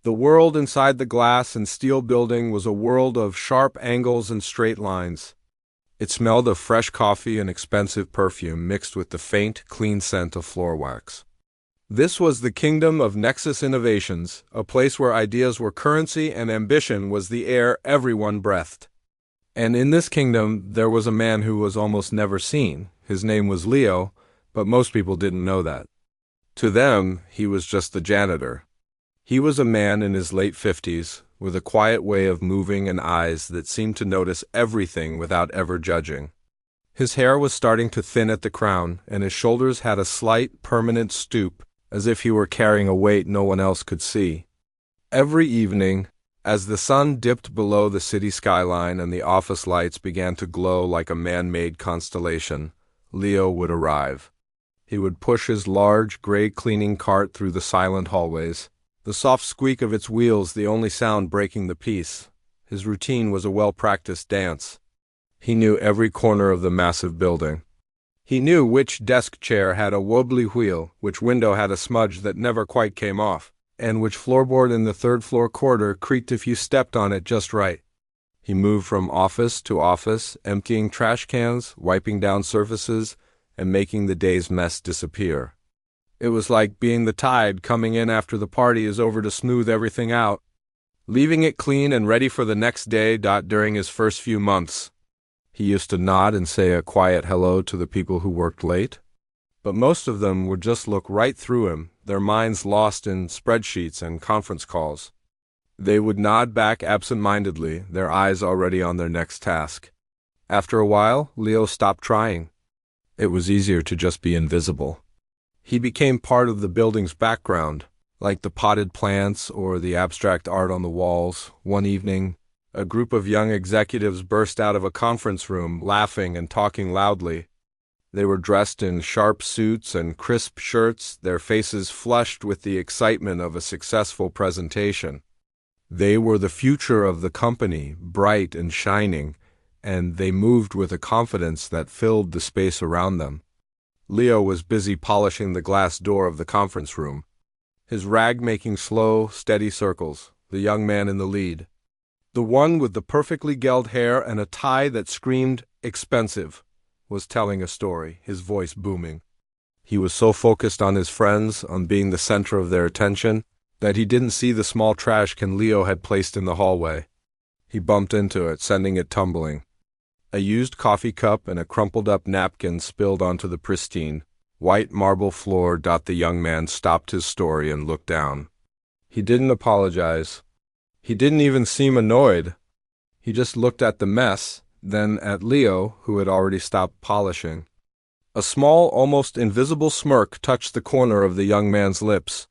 The world inside the glass and steel building was a world of sharp angles and straight lines. It smelled of fresh coffee and expensive perfume mixed with the faint, clean scent of floor wax. This was the kingdom of Nexus Innovations, a place where ideas were currency and ambition was the air everyone breathed. And in this kingdom, there was a man who was almost never seen. His name was Leo, but most people didn't know that. To them, he was just the janitor. He was a man in his late 50s, with a quiet way of moving and eyes that seemed to notice everything without ever judging. His hair was starting to thin at the crown, and his shoulders had a slight, permanent stoop, as if he were carrying a weight no one else could see. Every evening, as the sun dipped below the city skyline and the office lights began to glow like a man-made constellation, Leo would arrive. He would push his large, gray cleaning cart through the silent hallways, the soft squeak of its wheels the only sound breaking the peace. His routine was a well-practiced dance. He knew every corner of the massive building. He knew which desk chair had a wobbly wheel, which window had a smudge that never quite came off, and which floorboard in the third-floor corridor creaked if you stepped on it just right. He moved from office to office, emptying trash cans, wiping down surfaces, and making the day's mess disappear. It was like being the tide coming in after the party is over to smooth everything out, leaving it clean and ready for the next day. During his first few months, he used to nod and say a quiet hello to the people who worked late, but most of them would just look right through him, their minds lost in spreadsheets and conference calls. They would nod back absent-mindedly, their eyes already on their next task. After a while, Leo stopped trying. It was easier to just be invisible. He became part of the building's background, like the potted plants or the abstract art on the walls. One evening, a group of young executives burst out of a conference room, laughing and talking loudly. They were dressed in sharp suits and crisp shirts, their faces flushed with the excitement of a successful presentation. They were the future of the company, bright and shining, and they moved with a confidence that filled the space around them. Leo was busy polishing the glass door of the conference room, his rag making slow, steady circles, the young man in the lead. The one with the perfectly gelled hair and a tie that screamed expensive was telling a story, his voice booming. He was so focused on his friends, on being the center of their attention, that he didn't see the small trash can Leo had placed in the hallway. He bumped into it, sending it tumbling. A used coffee cup and a crumpled-up napkin spilled onto the pristine, white marble floor. The young man stopped his story and looked down. He didn't apologize. He didn't even seem annoyed. He just looked at the mess, then at Leo, who had already stopped polishing. A small, almost invisible smirk touched the corner of the young man's lips.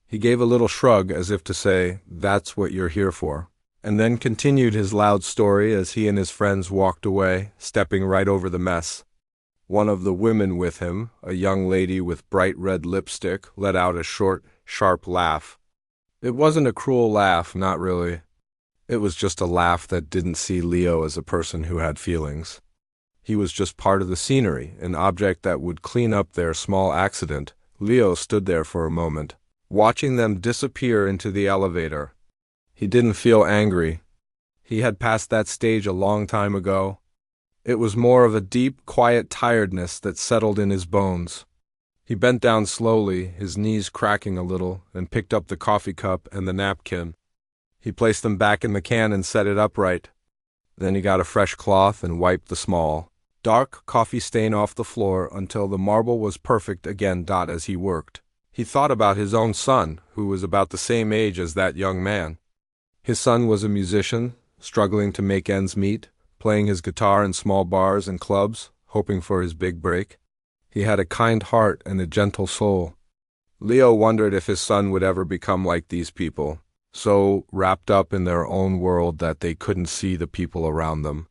He gave a little shrug as if to say, "That's what you're here for," and then continued his loud story as he and his friends walked away, stepping right over the mess. One of the women with him, a young lady with bright red lipstick, let out a short, sharp laugh. It wasn't a cruel laugh, not really. It was just a laugh that didn't see Leo as a person who had feelings. He was just part of the scenery, an object that would clean up their small accident. Leo stood there for a moment, watching them disappear into the elevator. He didn't feel angry. He had passed that stage a long time ago. It was more of a deep, quiet tiredness that settled in his bones. He bent down slowly, his knees cracking a little, and picked up the coffee cup and the napkin. He placed them back in the can and set it upright. Then he got a fresh cloth and wiped the small, dark coffee stain off the floor until the marble was perfect again. As he worked, he thought about his own son, who was about the same age as that young man. His son was a musician, struggling to make ends meet, playing his guitar in small bars and clubs, hoping for his big break. He had a kind heart and a gentle soul. Leo wondered if his son would ever become like these people, so wrapped up in their own world that they couldn't see the people around them.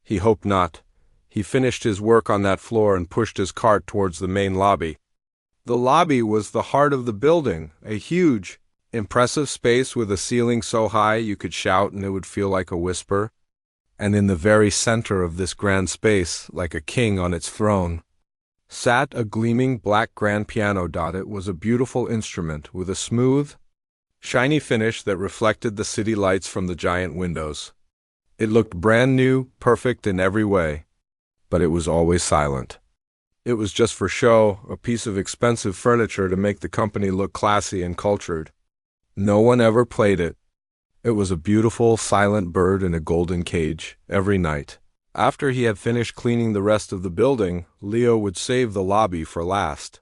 He hoped not. He finished his work on that floor and pushed his cart towards the main lobby. The lobby was the heart of the building, a huge, impressive space with a ceiling so high you could shout and it would feel like a whisper. And in the very center of this grand space, like a king on its throne, sat a gleaming black grand piano. It was a beautiful instrument with a smooth, shiny finish that reflected the city lights from the giant windows. It looked brand new, perfect in every way, but it was always silent. It was just for show, a piece of expensive furniture to make the company look classy and cultured. No one ever played it. It was a beautiful, silent bird in a golden cage, every night. After he had finished cleaning the rest of the building, Leo would save the lobby for last.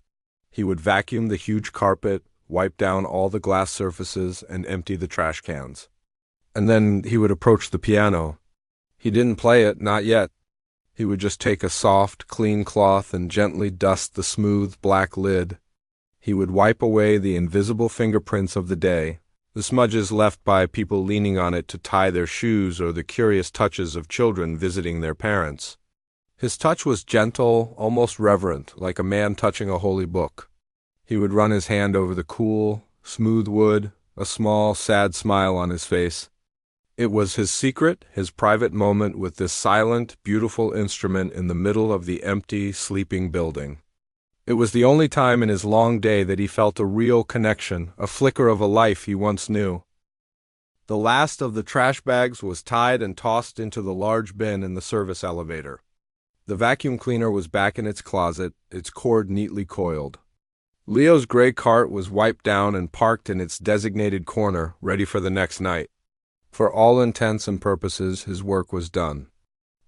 He would vacuum the huge carpet, wipe down all the glass surfaces, and empty the trash cans. And then he would approach the piano. He didn't play it, not yet. He would just take a soft, clean cloth and gently dust the smooth, black lid. He would wipe away the invisible fingerprints of the day, the smudges left by people leaning on it to tie their shoes or the curious touches of children visiting their parents. His touch was gentle, almost reverent, like a man touching a holy book. He would run his hand over the cool, smooth wood, a small, sad smile on his face. It was his secret, his private moment with this silent, beautiful instrument in the middle of the empty, sleeping building. It was the only time in his long day that he felt a real connection, a flicker of a life he once knew. The last of the trash bags was tied and tossed into the large bin in the service elevator. The vacuum cleaner was back in its closet, its cord neatly coiled. Leo's gray cart was wiped down and parked in its designated corner, ready for the next night. For all intents and purposes, his work was done.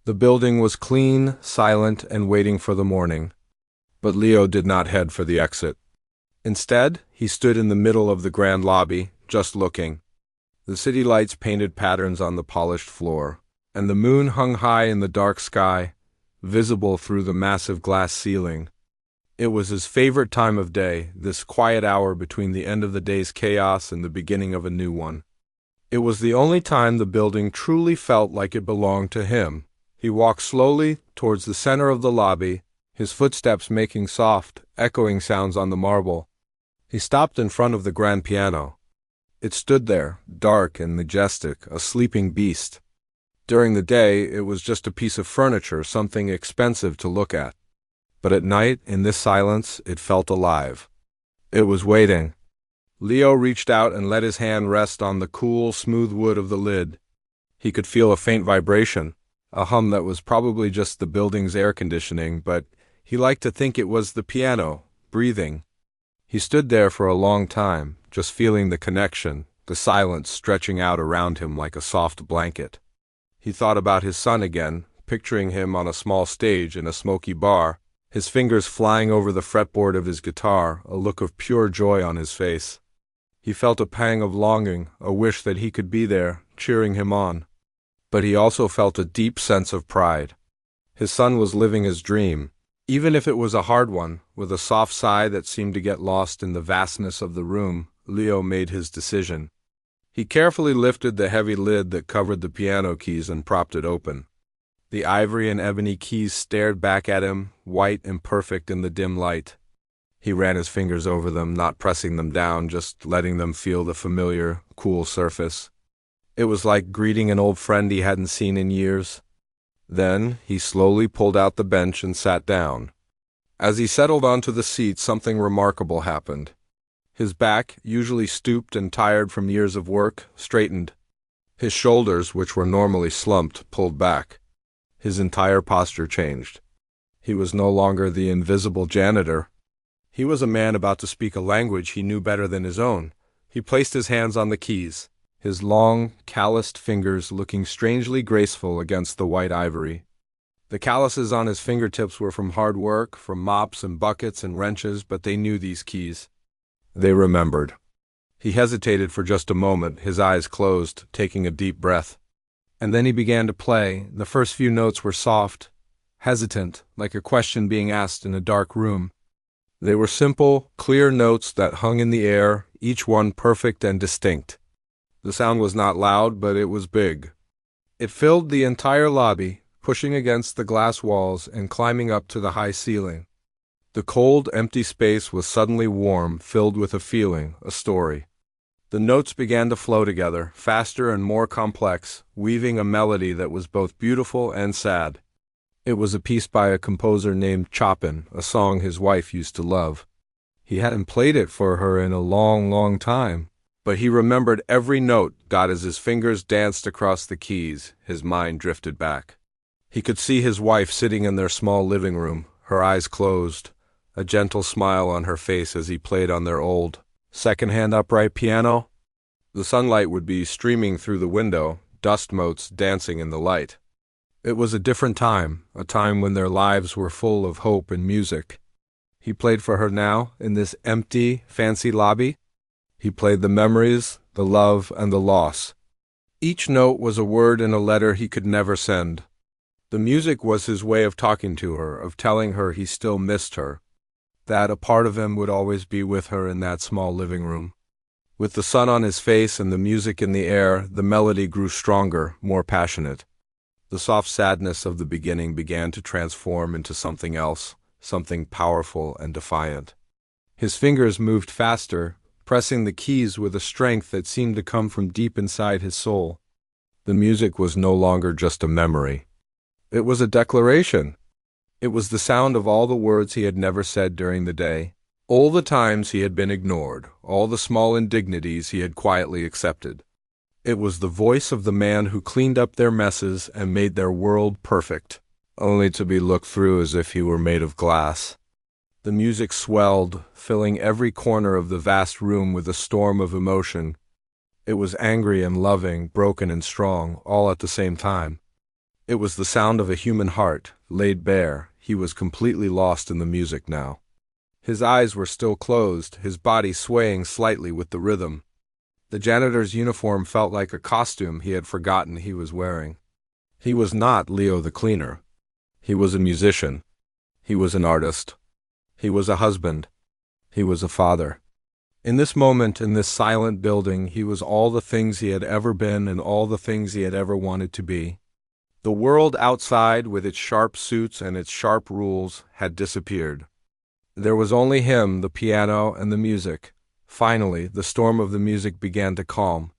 The building was clean, silent, and waiting for the morning. But Leo did not head for the exit. Instead, he stood in the middle of the grand lobby, just looking. The city lights painted patterns on the polished floor, and the moon hung high in the dark sky, visible through the massive glass ceiling. It was his favorite time of day, this quiet hour between the end of the day's chaos and the beginning of a new one. It was the only time the building truly felt like it belonged to him. He walked slowly towards the center of the lobby, his footsteps making soft, echoing sounds on the marble. He stopped in front of the grand piano. It stood there, dark and majestic, a sleeping beast. During the day, it was just a piece of furniture, something expensive to look at. But at night, in this silence, it felt alive. It was waiting. Leo reached out and let his hand rest on the cool, smooth wood of the lid. He could feel a faint vibration, a hum that was probably just the building's air conditioning, but he liked to think it was the piano, breathing. He stood there for a long time, just feeling the connection, the silence stretching out around him like a soft blanket. He thought about his son again, picturing him on a small stage in a smoky bar, his fingers flying over the fretboard of his guitar, a look of pure joy on his face. He felt a pang of longing, a wish that he could be there, cheering him on. But he also felt a deep sense of pride. His son was living his dream, even if it was a hard one. With a soft sigh that seemed to get lost in the vastness of the room, Leo made his decision. He carefully lifted the heavy lid that covered the piano keys and propped it open. The ivory and ebony keys stared back at him, white and perfect in the dim light. He ran his fingers over them, not pressing them down, just letting them feel the familiar, cool surface. It was like greeting an old friend he hadn't seen in years. Then he slowly pulled out the bench and sat down. As he settled onto the seat, something remarkable happened. His back, usually stooped and tired from years of work, straightened. His shoulders, which were normally slumped, pulled back. His entire posture changed. He was no longer the invisible janitor. He was a man about to speak a language he knew better than his own. He placed his hands on the keys, his long, calloused fingers looking strangely graceful against the white ivory. The calluses on his fingertips were from hard work, from mops and buckets and wrenches, but they knew these keys. They remembered. He hesitated for just a moment, his eyes closed, taking a deep breath. And then he began to play. The first few notes were soft, hesitant, like a question being asked in a dark room. They were simple, clear notes that hung in the air, each one perfect and distinct. The sound was not loud, but it was big. It filled the entire lobby, pushing against the glass walls and climbing up to the high ceiling. The cold, empty space was suddenly warm, filled with a feeling, a story. The notes began to flow together, faster and more complex, weaving a melody that was both beautiful and sad. It was a piece by a composer named Chopin, a song his wife used to love. He hadn't played it for her in a long, long time, But he remembered every note got as his fingers danced across the keys. His mind drifted back. He could see his wife sitting in their small living room, her eyes closed, a gentle smile on her face as he played on their old, second-hand upright piano. The sunlight would be streaming through the window, dust motes dancing in the light. It was a different time, a time when their lives were full of hope and music. He played for her now, in this empty, fancy lobby. He played the memories, the love, and the loss. Each note was a word in a letter he could never send. The music was his way of talking to her, of telling her he still missed her, that a part of him would always be with her in that small living room. With the sun on his face and the music in the air, the melody grew stronger, more passionate. The soft sadness of the beginning began to transform into something else, something powerful and defiant. His fingers moved faster, pressing the keys with a strength that seemed to come from deep inside his soul. The music was no longer just a memory. It was a declaration. It was the sound of all the words he had never said during the day, all the times he had been ignored, all the small indignities he had quietly accepted. It was the voice of the man who cleaned up their messes and made their world perfect, only to be looked through as if he were made of glass. The music swelled, filling every corner of the vast room with a storm of emotion. It was angry and loving, broken and strong, all at the same time. It was the sound of a human heart, laid bare. He was completely lost in the music now. His eyes were still closed, his body swaying slightly with the rhythm. The janitor's uniform felt like a costume he had forgotten he was wearing. He was not Leo the cleaner. He was a musician. He was an artist. He was a husband. He was a father. In this moment, in this silent building, he was all the things he had ever been and all the things he had ever wanted to be. The world outside, with its sharp suits and its sharp rules, had disappeared. There was only him, the piano, and the music. Finally, the storm of the music began to calm.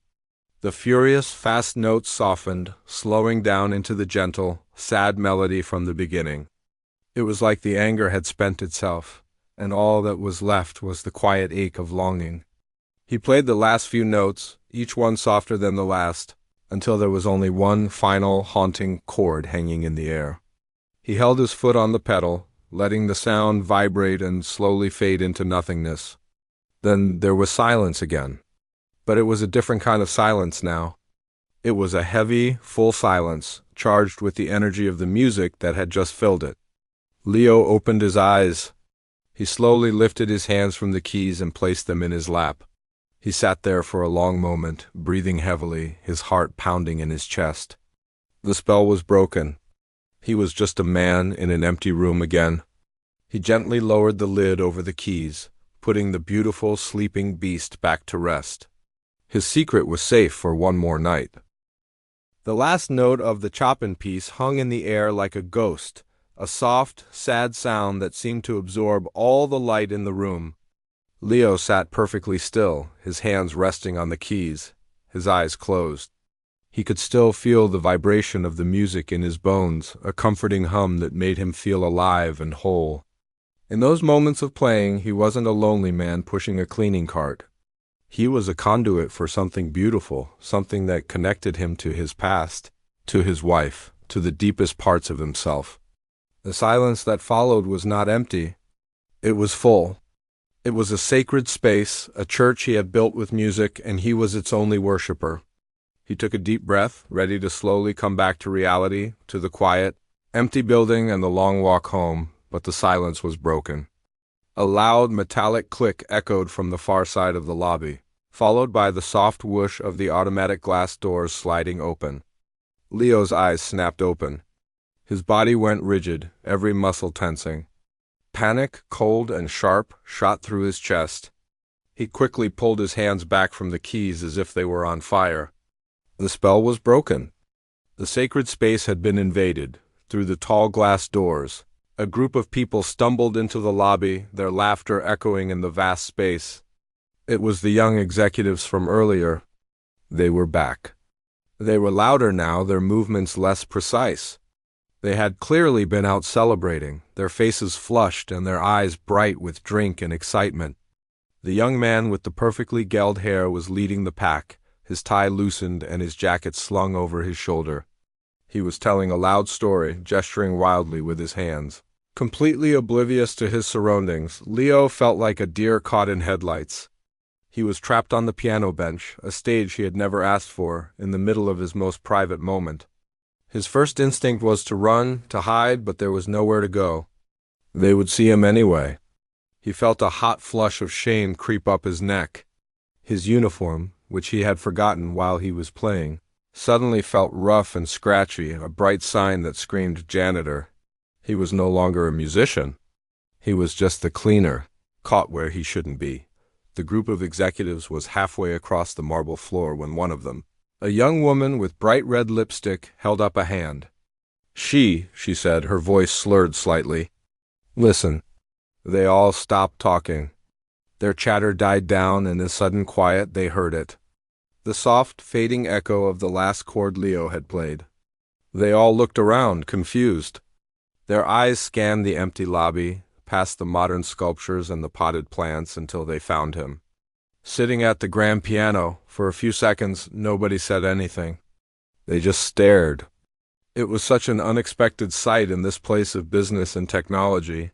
The furious, fast notes softened, slowing down into the gentle, sad melody from the beginning. It was like the anger had spent itself, and all that was left was the quiet ache of longing. He played the last few notes, each one softer than the last, until there was only one final, haunting chord hanging in the air. He held his foot on the pedal, letting the sound vibrate and slowly fade into nothingness. Then there was silence again. But it was a different kind of silence now. It was a heavy, full silence, charged with the energy of the music that had just filled it. Leo opened his eyes. He slowly lifted his hands from the keys and placed them in his lap. He sat there for a long moment, breathing heavily, his heart pounding in his chest. The spell was broken. He was just a man in an empty room again. He gently lowered the lid over the keys, putting the beautiful, sleeping beast back to rest. His secret was safe for one more night. The last note of the Chopin piece hung in the air like a ghost, a soft, sad sound that seemed to absorb all the light in the room. Leo sat perfectly still, his hands resting on the keys, his eyes closed. He could still feel the vibration of the music in his bones, a comforting hum that made him feel alive and whole. In those moments of playing, he wasn't a lonely man pushing a cleaning cart. He was a conduit for something beautiful, something that connected him to his past, to his wife, to the deepest parts of himself. The silence that followed was not empty. It was full. It was a sacred space, a church he had built with music, and he was its only worshiper. He took a deep breath, ready to slowly come back to reality, to the quiet, empty building and the long walk home, but the silence was broken. A loud, metallic click echoed from the far side of the lobby, followed by the soft whoosh of the automatic glass doors sliding open. Leo's eyes snapped open. His body went rigid, every muscle tensing. Panic, cold and sharp, shot through his chest. He quickly pulled his hands back from the keys as if they were on fire. The spell was broken. The sacred space had been invaded. Through the tall glass doors, a group of people stumbled into the lobby, their laughter echoing in the vast space. It was the young executives from earlier. They were back. They were louder now, their movements less precise. They had clearly been out celebrating, their faces flushed and their eyes bright with drink and excitement. The young man with the perfectly gelled hair was leading the pack, his tie loosened and his jacket slung over his shoulder. He was telling a loud story, gesturing wildly with his hands. Completely oblivious to his surroundings, Leo felt like a deer caught in headlights. He was trapped on the piano bench, a stage he had never asked for, in the middle of his most private moment. His first instinct was to run, to hide, but there was nowhere to go. They would see him anyway. He felt a hot flush of shame creep up his neck. His uniform, which he had forgotten while he was playing, suddenly felt rough and scratchy, a bright sign that screamed janitor. He was no longer a musician. He was just the cleaner, caught where he shouldn't be. The group of executives was halfway across the marble floor when one of them, a young woman with bright red lipstick, held up a hand. She said, her voice slurred slightly. Listen. They all stopped talking. Their chatter died down, and in sudden quiet they heard it. The soft, fading echo of the last chord Leo had played. They all looked around, confused. Their eyes scanned the empty lobby, past the modern sculptures and the potted plants until they found him. Sitting at the grand piano, for a few seconds, nobody said anything. They just stared. It was such an unexpected sight in this place of business and technology.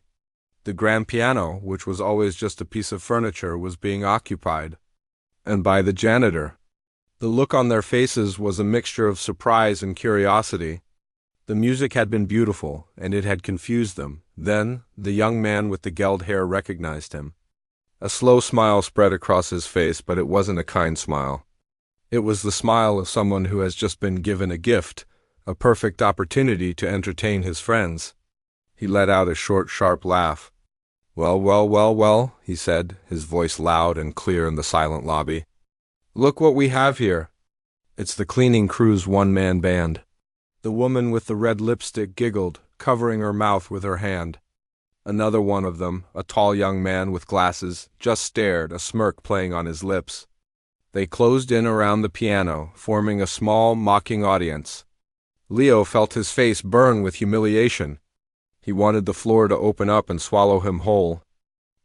The grand piano, which was always just a piece of furniture, was being occupied. And by the janitor. The look on their faces was a mixture of surprise and curiosity. The music had been beautiful, and it had confused them. Then, the young man with the gelled hair recognized him. A slow smile spread across his face, but it wasn't a kind smile. It was the smile of someone who has just been given a gift, a perfect opportunity to entertain his friends. He let out a short, sharp laugh. Well, he said, his voice loud and clear in the silent lobby. Look what we have here. It's the cleaning crew's one-man band. The woman with the red lipstick giggled, covering her mouth with her hand. Another one of them, a tall young man with glasses, just stared, a smirk playing on his lips. They closed in around the piano, forming a small, mocking audience. Leo felt his face burn with humiliation. He wanted the floor to open up and swallow him whole.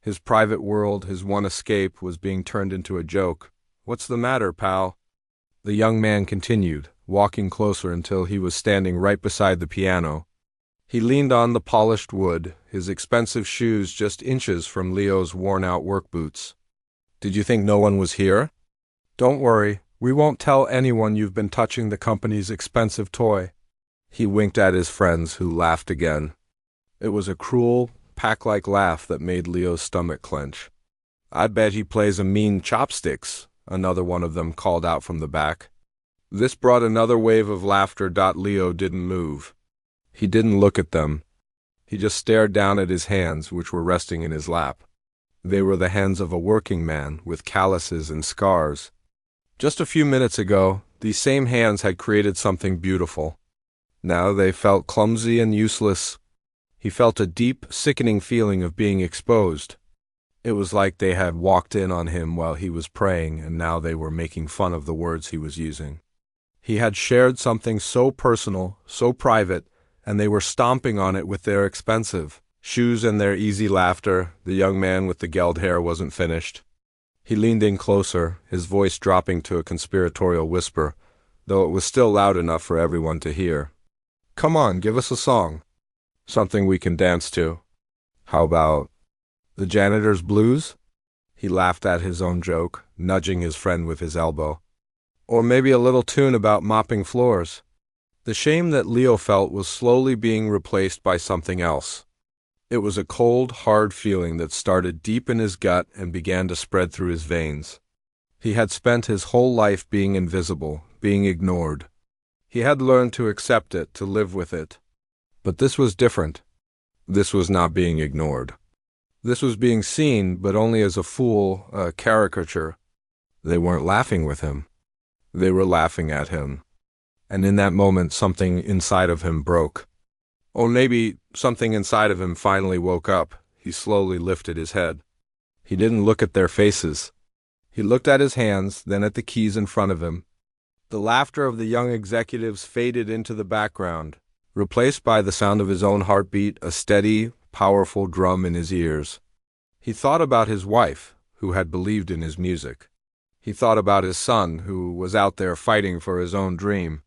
His private world, his one escape, was being turned into a joke. What's the matter, pal? The young man continued, walking closer until he was standing right beside the piano. He leaned on the polished wood, his expensive shoes just inches from Leo's worn-out work boots. Did you think no one was here? Don't worry, we won't tell anyone you've been touching the company's expensive toy. He winked at his friends, who laughed again. It was a cruel, pack-like laugh that made Leo's stomach clench. I bet he plays a mean chopsticks, another one of them called out from the back. This brought another wave of laughter. Leo didn't move. He didn't look at them. He just stared down at his hands, which were resting in his lap. They were the hands of a working man, with calluses and scars. Just a few minutes ago, these same hands had created something beautiful. Now they felt clumsy and useless. He felt a deep, sickening feeling of being exposed. It was like they had walked in on him while he was praying, and now they were making fun of the words he was using. He had shared something so personal, so private, and they were stomping on it with their expensive shoes and their easy laughter. The young man with the gelled hair wasn't finished. He leaned in closer, his voice dropping to a conspiratorial whisper, though it was still loud enough for everyone to hear. Come on, give us a song. Something we can dance to. How about the Janitor's Blues? He laughed at his own joke, nudging his friend with his elbow. Or maybe a little tune about mopping floors. The shame that Leo felt was slowly being replaced by something else. It was a cold, hard feeling that started deep in his gut and began to spread through his veins. He had spent his whole life being invisible, being ignored. He had learned to accept it, to live with it. But this was different. This was not being ignored. This was being seen, but only as a fool, a caricature. They weren't laughing with him. They were laughing at him. And in that moment, something inside of him broke. Or maybe something inside of him finally woke up. He slowly lifted his head. He didn't look at their faces. He looked at his hands, then at the keys in front of him. The laughter of the young executives faded into the background, replaced by the sound of his own heartbeat, a steady, powerful drum in his ears. He thought about his wife, who had believed in his music. He thought about his son, who was out there fighting for his own dream.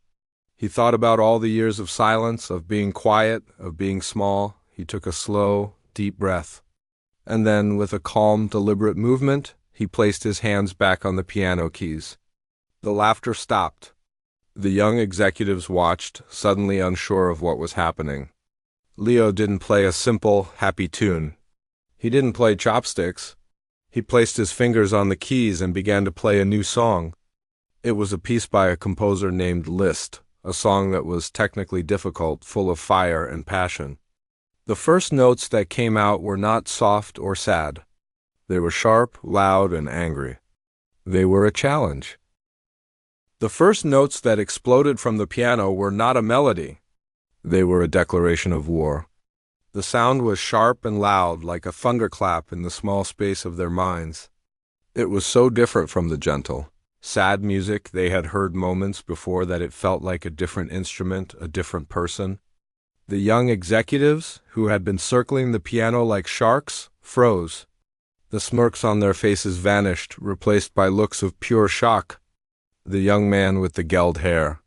He thought about all the years of silence, of being quiet, of being small. He took a slow, deep breath. And then, with a calm, deliberate movement, he placed his hands back on the piano keys. The laughter stopped. The young executives watched, suddenly unsure of what was happening. Leo didn't play a simple, happy tune. He didn't play chopsticks. He placed his fingers on the keys and began to play a new song. It was a piece by a composer named Liszt, a song that was technically difficult, full of fire and passion. The first notes that came out were not soft or sad. They were sharp, loud, and angry. They were a challenge. The first notes that exploded from the piano were not a melody. They were a declaration of war. The sound was sharp and loud, like a thunderclap in the small space of their minds. It was so different from the gentle, sad music they had heard moments before that it felt like a different instrument, a different person. The young executives, who had been circling the piano like sharks, froze. The smirks on their faces vanished, replaced by looks of pure shock. The young man with the gelled hair,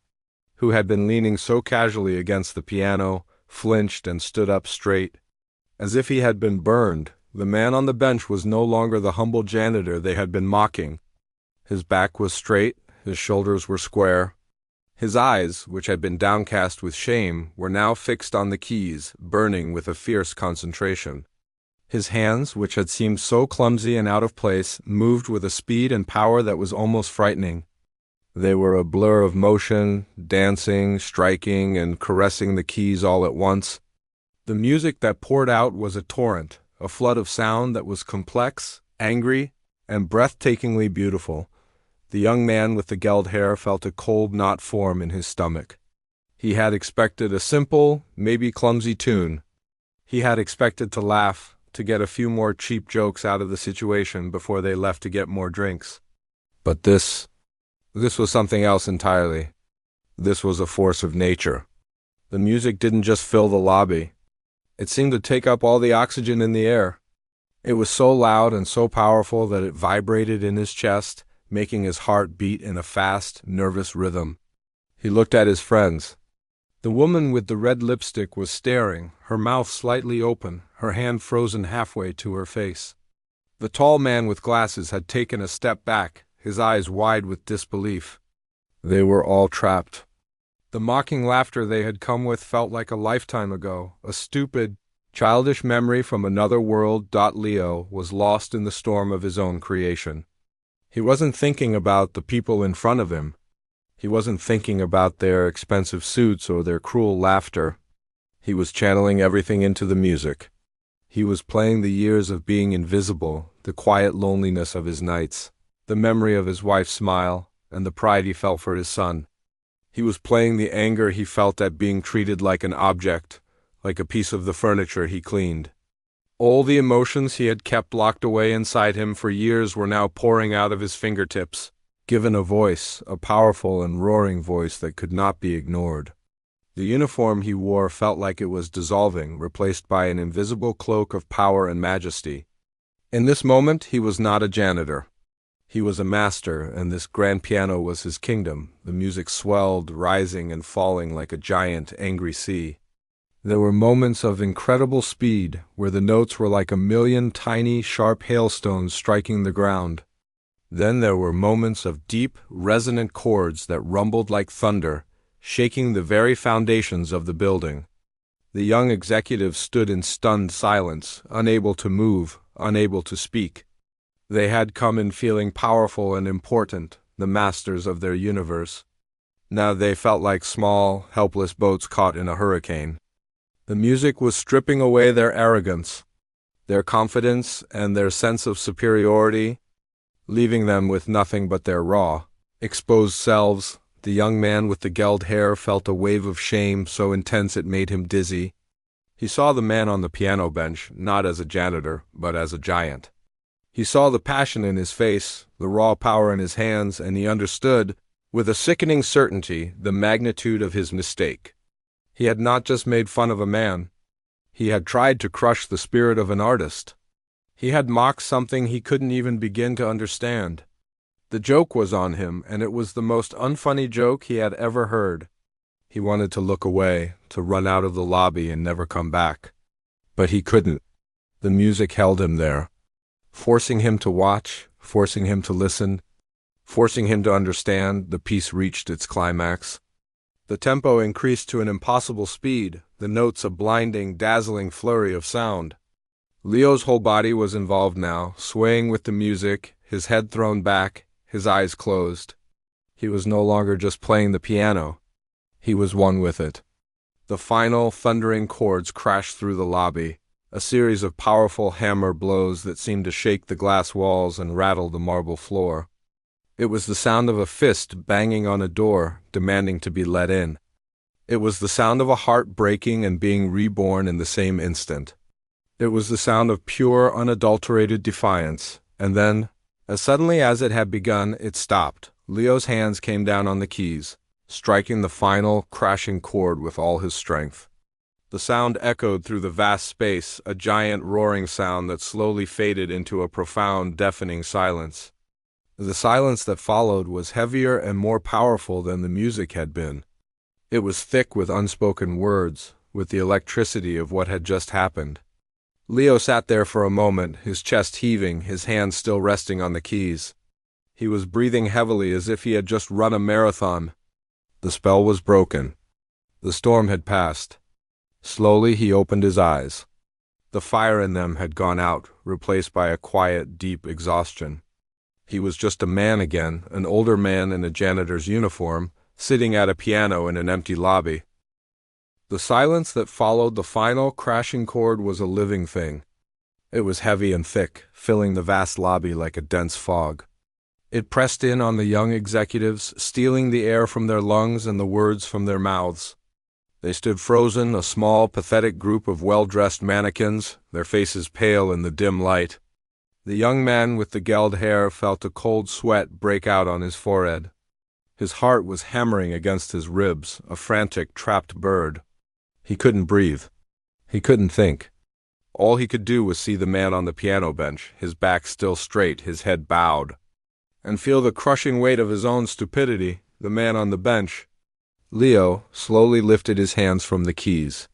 who had been leaning so casually against the piano, flinched and stood up straight. As if he had been burned, the man on the bench was no longer the humble janitor they had been mocking. His back was straight, his shoulders were square. His eyes, which had been downcast with shame, were now fixed on the keys, burning with a fierce concentration. His hands, which had seemed so clumsy and out of place, moved with a speed and power that was almost frightening. They were a blur of motion, dancing, striking, and caressing the keys all at once. The music that poured out was a torrent, a flood of sound that was complex, angry, and breathtakingly beautiful. The young man with the gelled hair felt a cold knot form in his stomach. He had expected a simple, maybe clumsy tune. He had expected to laugh, to get a few more cheap jokes out of the situation before they left to get more drinks. But this was something else entirely. This was a force of nature. The music didn't just fill the lobby. It seemed to take up all the oxygen in the air. It was so loud and so powerful that it vibrated in his chest, making his heart beat in a fast, nervous rhythm. He looked at his friends. The woman with the red lipstick was staring, her mouth slightly open, her hand frozen halfway to her face. The tall man with glasses had taken a step back, his eyes wide with disbelief. They were all trapped. The mocking laughter they had come with felt like a lifetime ago, a stupid, childish memory from another world. Leo was lost in the storm of his own creation. He wasn't thinking about the people in front of him. He wasn't thinking about their expensive suits or their cruel laughter. He was channeling everything into the music. He was playing the years of being invisible, the quiet loneliness of his nights, the memory of his wife's smile, and the pride he felt for his son. He was playing the anger he felt at being treated like an object, like a piece of the furniture he cleaned. All the emotions he had kept locked away inside him for years were now pouring out of his fingertips, given a voice, a powerful and roaring voice that could not be ignored. The uniform he wore felt like it was dissolving, replaced by an invisible cloak of power and majesty. In this moment, he was not a janitor. He was a master, and this grand piano was his kingdom. The music swelled, rising and falling like a giant, angry sea. There were moments of incredible speed, where the notes were like a million tiny, sharp hailstones striking the ground. Then there were moments of deep, resonant chords that rumbled like thunder, shaking the very foundations of the building. The young executives stood in stunned silence, unable to move, unable to speak. They had come in feeling powerful and important, the masters of their universe. Now they felt like small, helpless boats caught in a hurricane. The music was stripping away their arrogance, their confidence, and their sense of superiority, leaving them with nothing but their raw, exposed selves. The young man with the gelled hair felt a wave of shame so intense it made him dizzy. He saw the man on the piano bench, not as a janitor, but as a giant. He saw the passion in his face, the raw power in his hands, and he understood, with a sickening certainty, the magnitude of his mistake. He had not just made fun of a man. He had tried to crush the spirit of an artist. He had mocked something he couldn't even begin to understand. The joke was on him, and it was the most unfunny joke he had ever heard. He wanted to look away, to run out of the lobby and never come back. But he couldn't. The music held him there, forcing him to watch, forcing him to listen, forcing him to understand. The piece reached its climax. The tempo increased to an impossible speed, the notes a blinding, dazzling flurry of sound. Leo's whole body was involved now, swaying with the music, his head thrown back, his eyes closed. He was no longer just playing the piano. He was one with it. The final, thundering chords crashed through the lobby, a series of powerful hammer blows that seemed to shake the glass walls and rattle the marble floor. It was the sound of a fist banging on a door, demanding to be let in. It was the sound of a heart breaking and being reborn in the same instant. It was the sound of pure, unadulterated defiance, and then, as suddenly as it had begun, it stopped. Leo's hands came down on the keys, striking the final, crashing chord with all his strength. The sound echoed through the vast space, a giant roaring sound that slowly faded into a profound, deafening silence. The silence that followed was heavier and more powerful than the music had been. It was thick with unspoken words, with the electricity of what had just happened. Leo sat there for a moment, his chest heaving, his hands still resting on the keys. He was breathing heavily as if he had just run a marathon. The spell was broken. The storm had passed. Slowly he opened his eyes. The fire in them had gone out, replaced by a quiet, deep exhaustion. He was just a man again, an older man in a janitor's uniform, sitting at a piano in an empty lobby. The silence that followed the final crashing chord was a living thing. It was heavy and thick, filling the vast lobby like a dense fog. It pressed in on the young executives, stealing the air from their lungs and the words from their mouths. They stood frozen, a small, pathetic group of well-dressed mannequins, their faces pale in the dim light. The young man with the gelled hair felt a cold sweat break out on his forehead. His heart was hammering against his ribs, a frantic, trapped bird. He couldn't breathe. He couldn't think. All he could do was see the man on the piano bench, his back still straight, his head bowed, and feel the crushing weight of his own stupidity, the man on the bench. Leo slowly lifted his hands from the keys.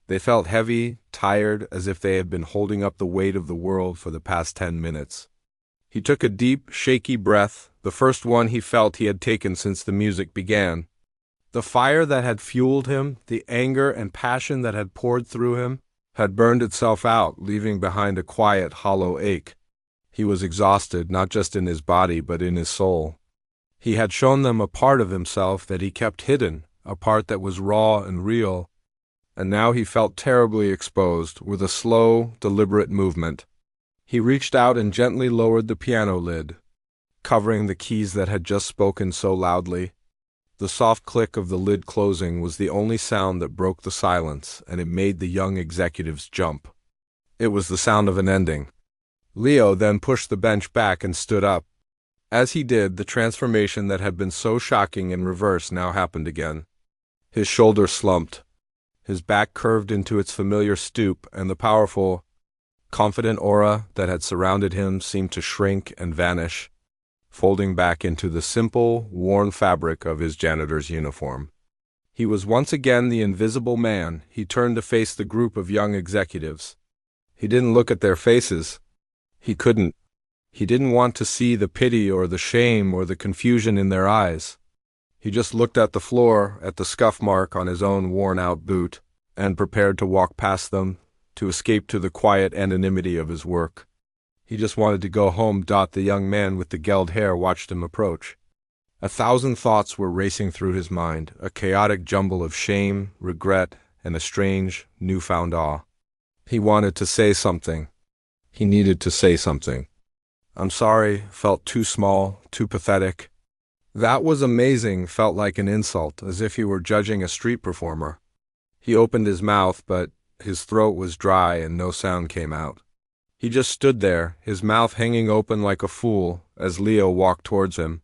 They felt heavy, tired, as if they had been holding up the weight of the world for the past 10 minutes. He took a deep, shaky breath, the first one he felt he had taken since the music began. The fire that had fueled him, the anger and passion that had poured through him, had burned itself out, leaving behind a quiet, hollow ache. He was exhausted, not just in his body, but in his soul. He had shown them a part of himself that he kept hidden, a part that was raw and real, and now he felt terribly exposed. With a slow, deliberate movement, he reached out and gently lowered the piano lid, covering the keys that had just spoken so loudly. The soft click of the lid closing was the only sound that broke the silence, and it made the young executives jump. It was the sound of an ending. Leo then pushed the bench back and stood up. As he did, the transformation that had been so shocking in reverse now happened again. His shoulders slumped. His back curved into its familiar stoop, and the powerful, confident aura that had surrounded him seemed to shrink and vanish, folding back into the simple, worn fabric of his janitor's uniform. He was once again the invisible man. He turned to face the group of young executives. He didn't look at their faces. He couldn't. He didn't want to see the pity or the shame or the confusion in their eyes. He just looked at the floor, at the scuff mark on his own worn-out boot, and prepared to walk past them, to escape to the quiet anonymity of his work. He just wanted to go home. The young man with the gelled hair watched him approach. 1,000 thoughts were racing through his mind, a chaotic jumble of shame, regret, and a strange, newfound awe. He wanted to say something. He needed to say something. "I'm sorry," felt too small, too pathetic. "That was amazing," felt like an insult, as if he were judging a street performer. He opened his mouth, but his throat was dry and no sound came out. He just stood there, his mouth hanging open like a fool, as Leo walked towards him.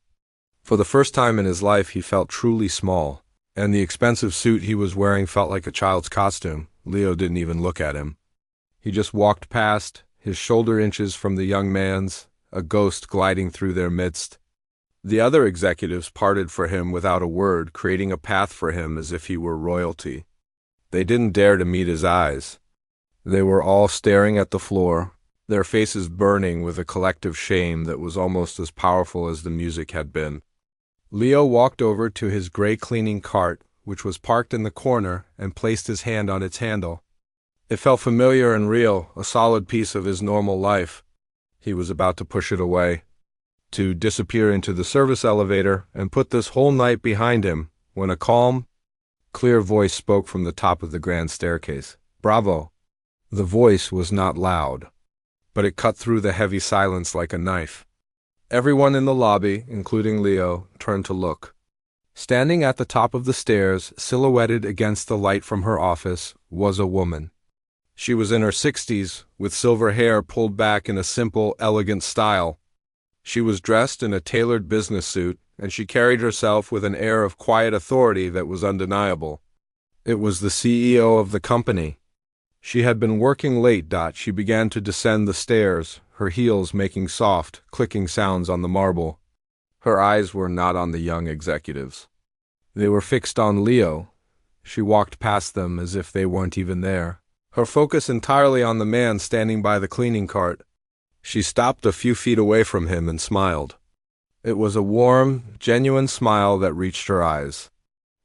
For the first time in his life he felt truly small, and the expensive suit he was wearing felt like a child's costume. Leo didn't even look at him. He just walked past, his shoulder inches from the young man's, a ghost gliding through their midst. The other executives parted for him without a word, creating a path for him as if he were royalty. They didn't dare to meet his eyes. They were all staring at the floor, their faces burning with a collective shame that was almost as powerful as the music had been. Leo walked over to his gray cleaning cart, which was parked in the corner, and placed his hand on its handle. It felt familiar and real, a solid piece of his normal life. He was about to push it away, to disappear into the service elevator and put this whole night behind him, when a calm, clear voice spoke from the top of the grand staircase. "Bravo!" The voice was not loud, but it cut through the heavy silence like a knife. Everyone in the lobby, including Leo, turned to look. Standing at the top of the stairs, silhouetted against the light from her office, was a woman. She was in her 60s, with silver hair pulled back in a simple, elegant style. She was dressed in a tailored business suit, and she carried herself with an air of quiet authority that was undeniable. It was the CEO of the company. She had been working late. She began to descend the stairs, her heels making soft, clicking sounds on the marble. Her eyes were not on the young executives. They were fixed on Leo. She walked past them as if they weren't even there, her focus entirely on the man standing by the cleaning cart. She stopped a few feet away from him and smiled. It was a warm, genuine smile that reached her eyes.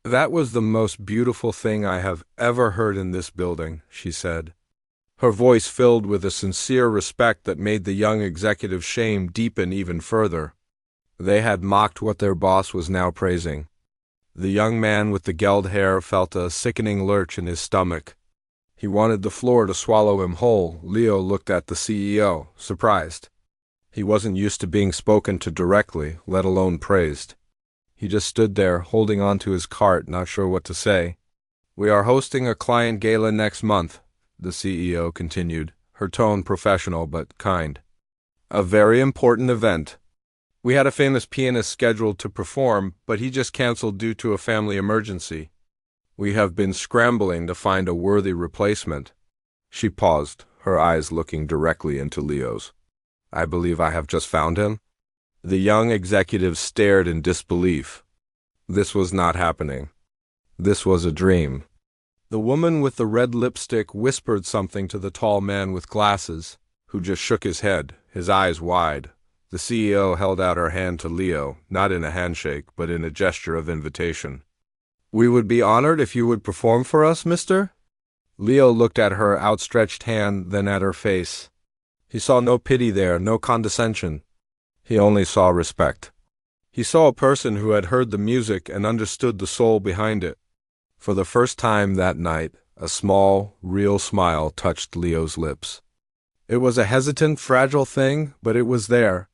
"That was the most beautiful thing I have ever heard in this building," she said. Her voice filled with a sincere respect that made the young executive's shame deepen even further. They had mocked what their boss was now praising. The young man with the gelled hair felt a sickening lurch in his stomach. He wanted the floor to swallow him whole. Leo looked at the CEO, surprised. He wasn't used to being spoken to directly, let alone praised. He just stood there, holding on to his cart, not sure what to say. "We are hosting a client gala next month," the CEO continued, her tone professional but kind. "A very important event. We had a famous pianist scheduled to perform, but he just canceled due to a family emergency. We have been scrambling to find a worthy replacement." She paused, her eyes looking directly into Leo's. "I believe I have just found him?" The young executive stared in disbelief. This was not happening. This was a dream. The woman with the red lipstick whispered something to the tall man with glasses, who just shook his head, his eyes wide. The CEO held out her hand to Leo, not in a handshake, but in a gesture of invitation. "We would be honored if you would perform for us, mister?" Leo looked at her outstretched hand, then at her face. He saw no pity there, no condescension. He only saw respect. He saw a person who had heard the music and understood the soul behind it. For the first time that night, a small, real smile touched Leo's lips. It was a hesitant, fragile thing, but it was there.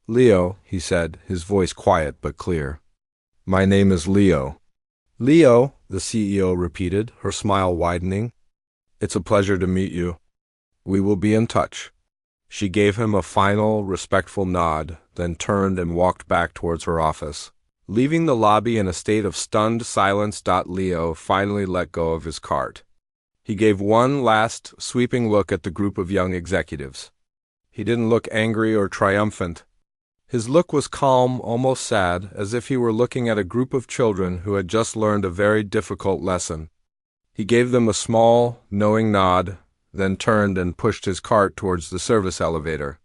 "Leo," he said, his voice quiet but clear. "My name is Leo." "Leo," the CEO repeated, her smile widening. "It's a pleasure to meet you. We will be in touch." She gave him a final, respectful nod, then turned and walked back towards her office. Leaving the lobby in a state of stunned silence, Leo finally let go of his cart. He gave one last, sweeping look at the group of young executives. He didn't look angry or triumphant. His look was calm, almost sad, as if he were looking at a group of children who had just learned a very difficult lesson. He gave them a small, knowing nod, then turned and pushed his cart towards the service elevator.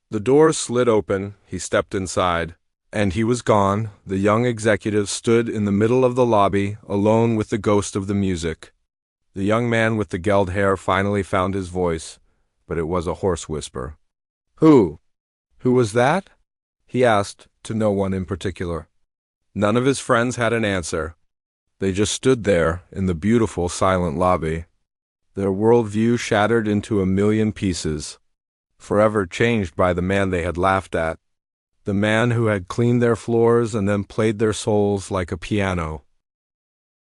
The doors slid open, he stepped inside, and he was gone. The young executive stood in the middle of the lobby, alone with the ghost of the music. The young man with the gelled hair finally found his voice, but it was a hoarse whisper. Who was that?" he asked, to no one in particular. None of his friends had an answer. They just stood there, in the beautiful, silent lobby, their worldview shattered into a million pieces, forever changed by the man they had laughed at, the man who had cleaned their floors and then played their souls like a piano.